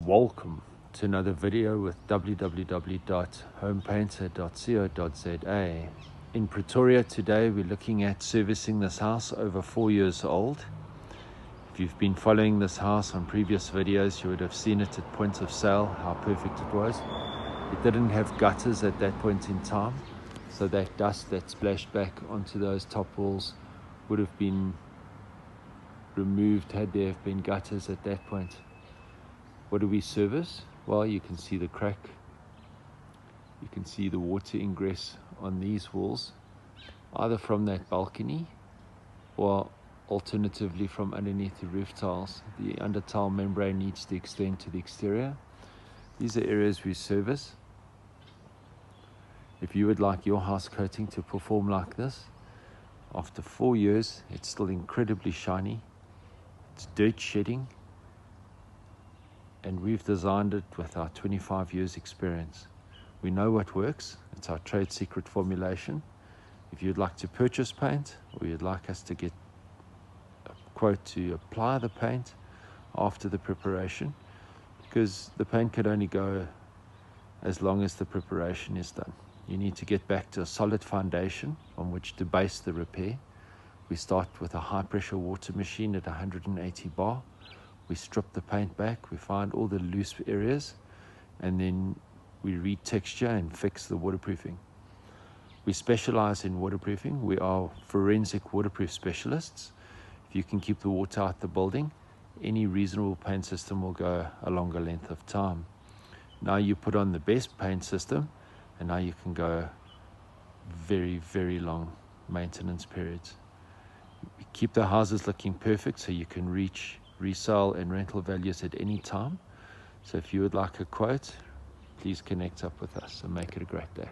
Welcome to another video with www.homepainter.co.za. In Pretoria today we're looking at servicing this house over 4 years old. If you've been following this house on previous videos, you would have seen it at point of sale, how perfect it was. It didn't have gutters at that point in time, so that dust that splashed back onto those top walls would have been removed had there have been gutters at that point. What do we service? Well, you can see the crack. You can see the water ingress on these walls, either from that balcony or alternatively from underneath the roof tiles. The under tile membrane needs to extend to the exterior. These are areas we service. If you would like your house coating to perform like this, after 4 years, it's still incredibly shiny. It's dirt shedding. And we've designed it with our 25 years experience. We know what works. It's our trade secret formulation. If you'd like to purchase paint, or you'd like us to get a quote to apply the paint after the preparation, because the paint could only go as long as the preparation is done. You need to get back to a solid foundation on which to base the repair. We start with a high pressure water machine at 180 bar. We strip the paint back, we find all the loose areas, and then we retexture and fix the waterproofing. We specialize in waterproofing. We are forensic waterproof specialists. If you can keep the water out the building, any reasonable paint system will go a longer length of time. Now you put on the best paint system, and now you can go very, very long maintenance periods. We keep the houses looking perfect so you can reach resale and rental values at any time. So if you would like a quote, please connect up with us and make it a great day.